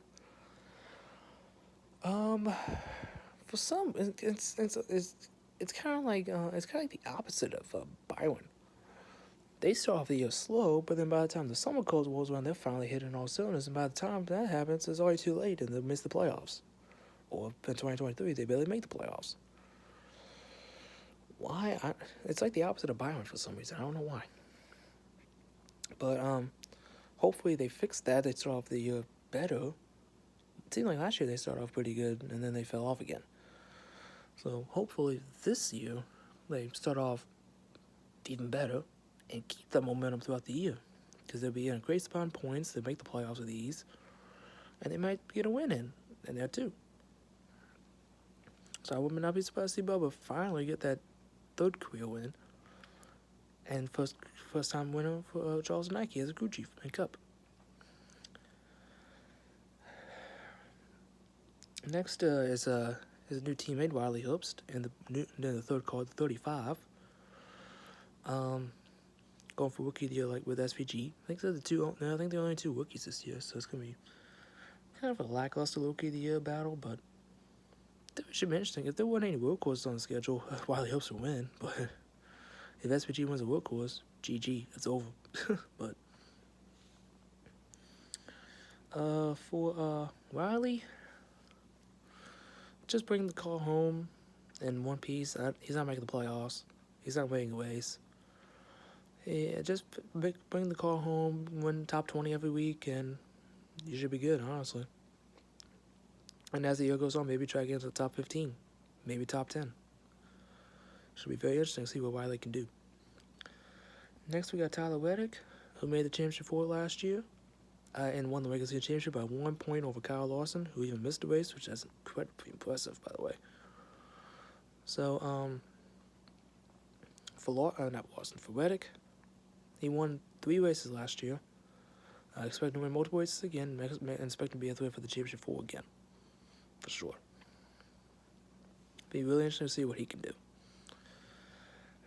for some, it's kind of like the opposite of Byron. They start off the year slow, but then by the time the summer cold rolls around, they're finally hitting all cylinders, and by the time that happens, it's already too late, and they'll miss the playoffs. Or in 2023, they barely make the playoffs. Why? It's like the opposite of Byron for some reason. I don't know why. But hopefully they fix that. They start off the year better. It seemed like last year they started off pretty good, and then they fell off again. So hopefully this year they start off even better and keep that momentum throughout the year, because they'll be in a great spot on points. They make the playoffs with ease, and they might get a win in there too. So I would not be surprised to see Bubba finally get that 3rd career win and first time winner for Charles Nike as a crew chief in Cup. Next is his new teammate Riley Herbst in the 3rd car, the 35. Going for rookie of the year like with SVG. I think they're only 2 rookies this year, so it's gonna be kind of a lackluster rookie of the year battle, but it should be interesting. If there weren't any workhorses on the schedule, Riley Herbst would win, but if SVG wins a workhorse, GG, it's over. But for Riley, just bring the car home, in one piece. He's not making the playoffs. He's not making a race. Yeah, just bring the car home, win top 20 every week, and you should be good, honestly. And as the year goes on, maybe try to get into the top 15, maybe top 10. Should be very interesting to see what Wiley can do. Next, we got Tyler Reddick, who made the championship for last year and won the regular season championship by 1 point over Kyle Larson, who even missed the race, which is incredibly impressive, by the way. So, for Reddick, he won 3 races last year. I expect to win multiple races again, and expect to be a threat for the championship 4 again, for sure. Be really interesting to see what he can do.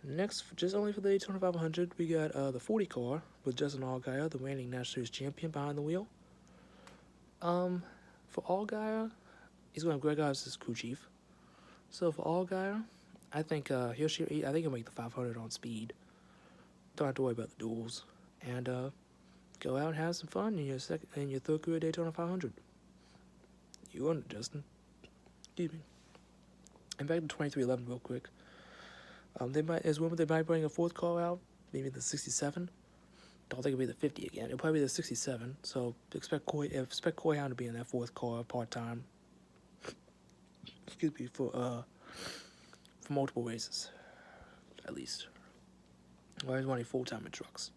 Next, just only for the Daytona 500, we got the 40 car with Justin Allgaier, the reigning National Series champion, behind the wheel. For Allgaier, he's going to have Greg Ives as crew chief. So for Allgaier, I think he'll make the 500 on speed. Don't have to worry about the duels, and go out and have some fun in your third career Daytona 500. You won it, Justin. Excuse me. And back to 2311 real quick. They might bring a 4th car out, maybe the 67. Don't think it'll be the 50 again. It'll probably be the 67. So expect Coy Hound to be in that 4th car part time. Excuse me, for multiple races, at least. Or he's running full time in trucks.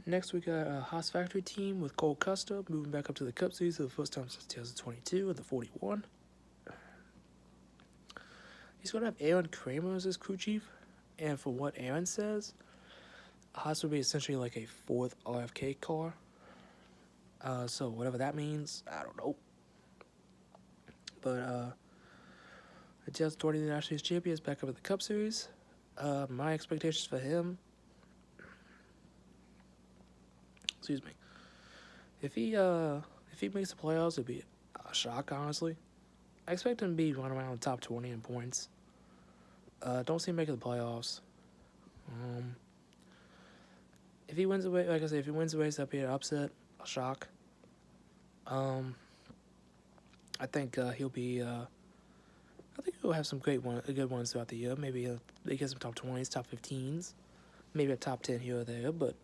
Next, we got a Haas Factory team with Cole Custer moving back up to the Cup Series for the first time since 2022 in the 41. He's going to have Aaron Kramer as his crew chief, and from what Aaron says, Haas would be essentially like a 4th RFK car. So whatever that means, I don't know. But the 2020 National Series champion is back up at the Cup Series. My expectations for him, excuse me, if he makes the playoffs, it'd be a shock, honestly. I expect him to be running around the top 20 in points. Don't see him making the playoffs. If he wins the race, like I said, if he wins the race up here, upset, a shock. I think he'll be. I think he'll have some good ones throughout the year. Maybe he gets some top 20s, top 15s, maybe a top 10 here or there, but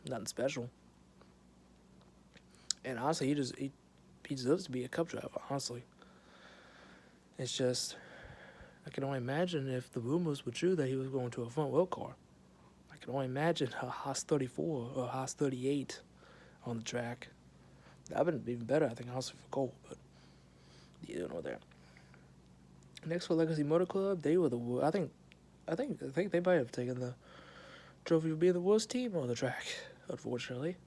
nothing special. And honestly, he deserves to be a Cup driver. Honestly, it's just I can only imagine if the rumors were true that he was going to a front row car. I can only imagine a Haas 34 or a Haas 38 on the track. That would have been even better, I think, honestly, for Cole, but you don't know there. Next for Legacy Motor Club, they were I think they might have taken the trophy for being the worst team on the track, unfortunately.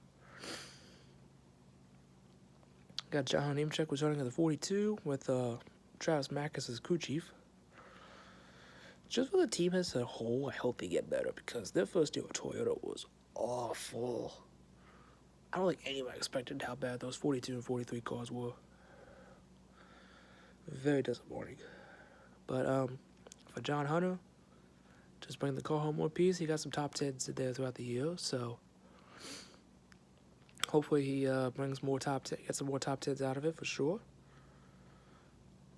Got John Nemechek returning to the 42 with Travis Mack as his crew chief. Just for the team as a whole, I hope they get better because their first year with Toyota was awful. I don't think anybody expected how bad those 42 and 43 cars were. Very disappointing. But for John Hunter, just bring the car home one piece. He got some top 10s there throughout the year, so hopefully he gets some more top 10s out of it for sure.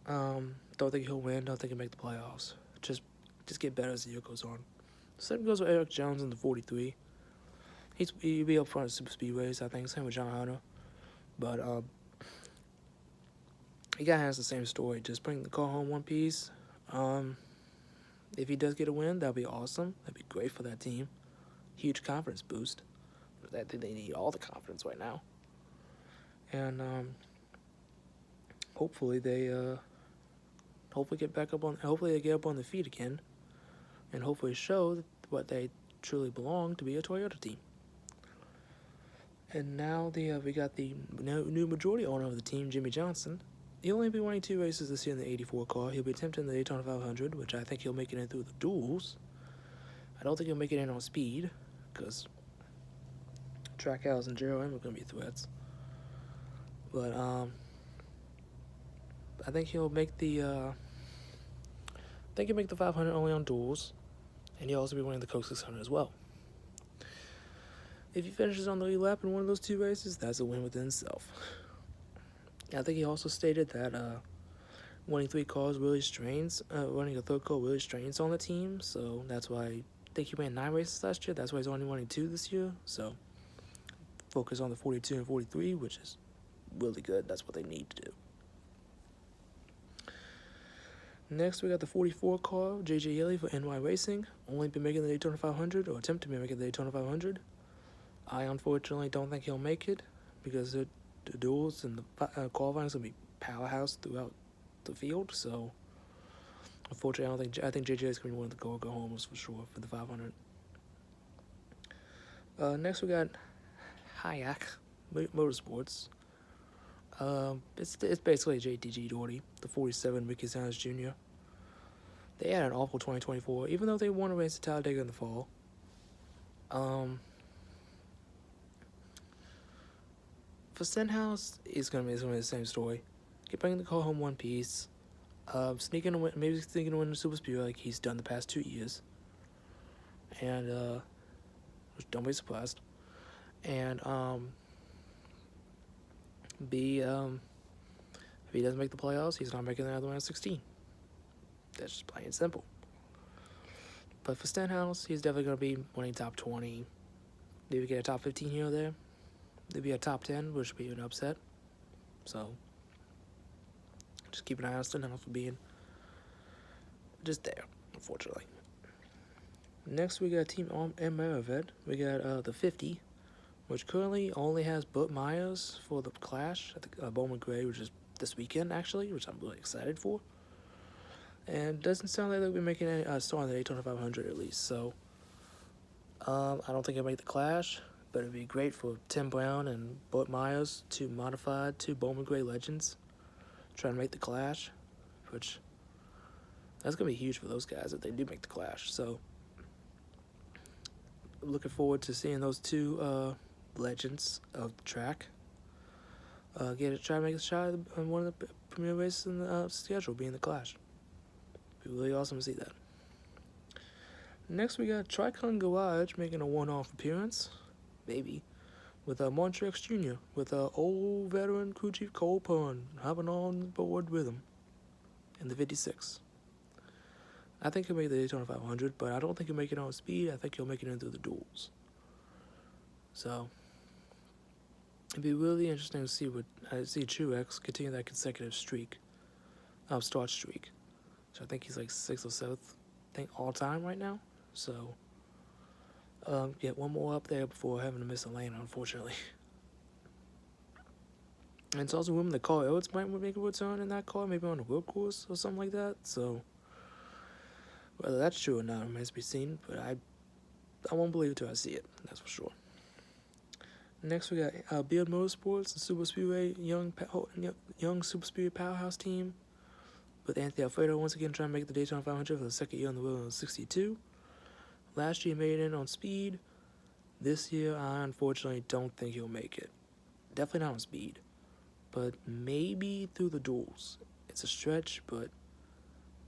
Don't think he'll win. Don't think he'll make the playoffs. Just get better as the year goes on. Same goes with Eric Jones in the 43. He'll be up front at super speedways, I think. Same with John Hunter. But he kind of has the same story. Just bring the car home one piece. If he does get a win, that'll be awesome. That'd be great for that team. Huge confidence boost. They need all the confidence right now. And hopefully they get up on their feet again, and hopefully show what they truly belong to be a Toyota team. And now we got the new majority owner of the team, Jimmy Johnson. He'll only be winning 2 races this year in the 84 car. He'll be attempting the Daytona 500, which I think he'll make it in through the duels. I don't think he'll make it in on speed, because Trackhouse and Gerald M are going to be threats. But I think he'll make the 500 only on duels, and he'll also be winning the Coke 600 as well. If he finishes on the lead lap in one of those 2 races, that's a win within itself. I think he also stated that Winning 3 cars really strains. Running a third car really strains on the team. So that's why I think he ran 9 races last year. That's why he's only running 2 this year. So focus on the 42 and 43, which is really good. That's what they need to do. Next, we got the 44 car, J.J. Yeley for NY Racing. Only been making the Daytona 500, or attempting to make the Daytona 500. I unfortunately don't think he'll make it because the duels and the qualifying is going to be powerhouse throughout the field. So, unfortunately, I think JJ is going to be one of the go homers for sure for the 500. Next, we got Hayek Motorsports. It's basically JTG Doherty, the 47 Ricky Sanchez Jr. They had an awful 2024, even though they won a race at Talladega in the fall. For Stenhouse, it's gonna be the same story. Keep bringing the car home one piece. Sneaking a win, maybe sneaking a win in the Super Speedway like he's done the past 2 years. And don't be surprised. And if he doesn't make the playoffs, he's not making another round of 16. That's just plain and simple. But for Stenhouse, he's definitely going to be winning top 20. Maybe get a top 15 here or there. Maybe a top 10, which would be an upset. So, just keep an eye on Stenhouse for being just there, unfortunately. Next, we got Team Amerivet. We got the 50, which currently only has Burt Myers for the Clash at the Bowman Gray, which is this weekend, actually, which I'm really excited for. And doesn't sound like they'll be making any star on the Daytona 500 at least. So, I don't think it'll make the Clash, but it'd be great for Tim Brown and Burt Myers, two Bowman Gray legends, trying to make the Clash, which that's going to be huge for those guys if they do make the Clash. So, looking forward to seeing those two legends of the track try to make a shot on one of the premier races in the schedule, being the Clash. It'd be really awesome to see that. Next, we got Tricon Garage making a one-off appearance, maybe, with Montrex Jr., with old veteran crew chief Cole Pond hopping on board with him in the 56. I think he'll make the Daytona 500, but I don't think he'll make it on speed. I think he'll make it into the duels. So, it'd be really interesting to see Truex continue that consecutive start streak. So I think he's like 6th or 7th, I think, all time right now. So, get one more up there before having to miss a lane, unfortunately. And it's also rumoured that Carl Edwards might make a return in that car, maybe on the road course or something like that. So, whether that's true or not remains to be seen, but I won't believe it till I see it, that's for sure. Next, we got Beard Motorsports, the Super Speedway young Super Speedway powerhouse team, with Anthony Alfredo once again trying to make the Daytona 500 for the second year in the row in 62. Last year he made it on speed. This year, I unfortunately don't think he'll make it. Definitely not on speed, but maybe through the duels. It's a stretch, but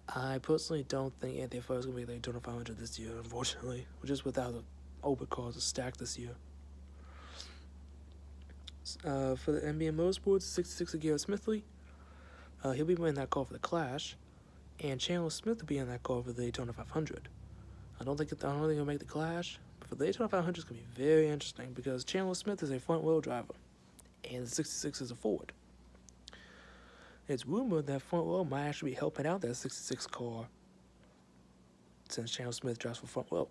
I personally don't think Anthony Alfredo is going to make the Daytona 500 this year, unfortunately, just without the open cars to stack this year. For the NBC Motorsports, 66 of Garrett Smithley. He'll be winning that car for the Clash, and Chandler Smith will be in that car for the Daytona 500. I don't think he'll make the Clash, but for the Daytona 500 it's going to be very interesting because Chandler Smith is a front-wheel driver, and the 66 is a forward. It's rumored that front wheel might actually be helping out that 66 car since Chandler Smith drives for front wheel.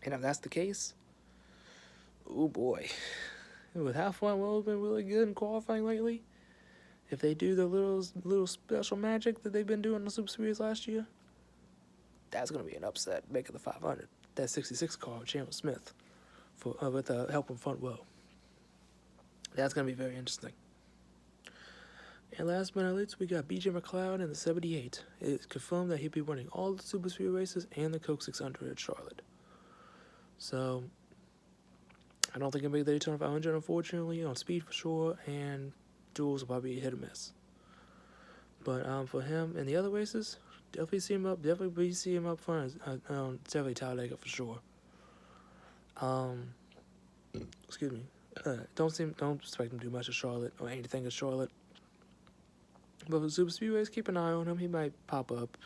And if that's the case, oh boy, with how front wheel has been really good in qualifying lately, if they do the little special magic that they've been doing in the Super Series last year, that's going to be an upset making the 500. That 66 car with Chandler Smith with helping front wheel. That's going to be very interesting. And last but not least, we got BJ McLeod in the 78. It's confirmed that he'll be winning all the Super Speedway races and the Coke 600 at Charlotte. So, I don't think he'll make the Daytona 500, unfortunately, on speed for sure, and duels will probably be hit or miss. But for him and the other races, definitely see him up front. Definitely Talladega for sure. Excuse me. Don't expect him to do much at Charlotte or anything at Charlotte. But for super speedways, keep an eye on him. He might pop up,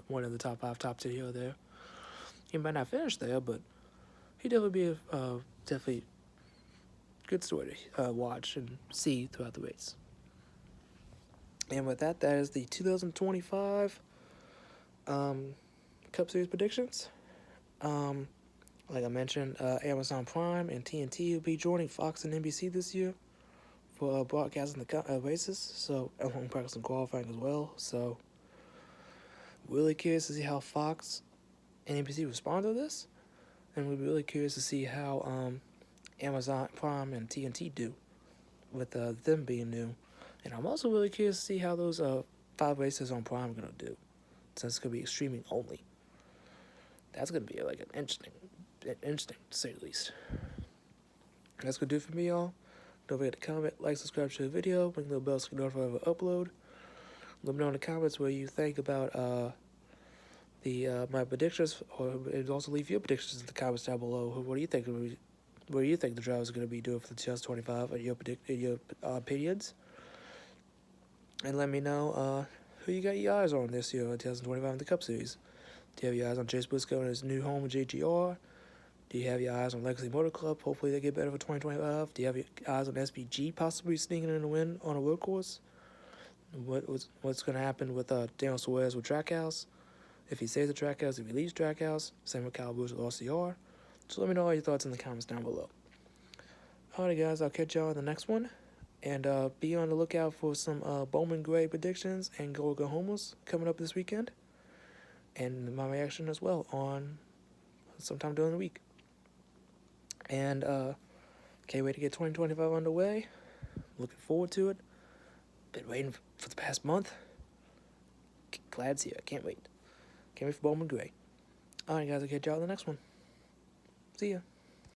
one of the top 5, top 10 here or there. He might not finish there, but he definitely be a definitely good story to watch and see throughout the race. And with that, that is the 2025 Cup Series predictions. Like I mentioned, Amazon Prime and TNT will be joining Fox and NBC this year for broadcasting the races, so along practicing qualifying as well. So, really curious to see how Fox and NBC respond to this, and we'll be really curious to see how Amazon Prime and TNT do with them being new. And I'm also really curious to see how those 5 races on Prime are gonna do, since it's gonna be streaming only. That's gonna be like an interesting to say the least. That's gonna do it for me, y'all. Don't forget to comment, like, subscribe to the video, ring the bell so you can notify of an upload. Let me know in the comments what you think about my predictions, and also leave your predictions in the comments down below. What do you think? What do you think the drivers are going to be doing for the 2025? And your opinions? And let me know who you got your eyes on this year in 2025 in the Cup Series. Do you have your eyes on Chase Briscoe and his new home in JGR? Do you have your eyes on Legacy Motor Club? Hopefully they get better for 2025. Do you have your eyes on SPG possibly sneaking in a win on a road course? What's going to happen with Daniel Suarez with Trackhouse? If he stays at Trackhouse, if he leaves Trackhouse, same with Kyle Busch with RCR. So let me know all your thoughts in the comments down below. Alright guys, I'll catch y'all in the next one. And be on the lookout for some Bowman Gray predictions and Go-Homers coming up this weekend. And my reaction as well on sometime during the week. And can't wait to get 2025 underway. Looking forward to it. Been waiting for the past month. Glad to see it. Can't wait. Can't wait for Bowman Gray. Alright guys, I'll catch y'all in the next one. See ya.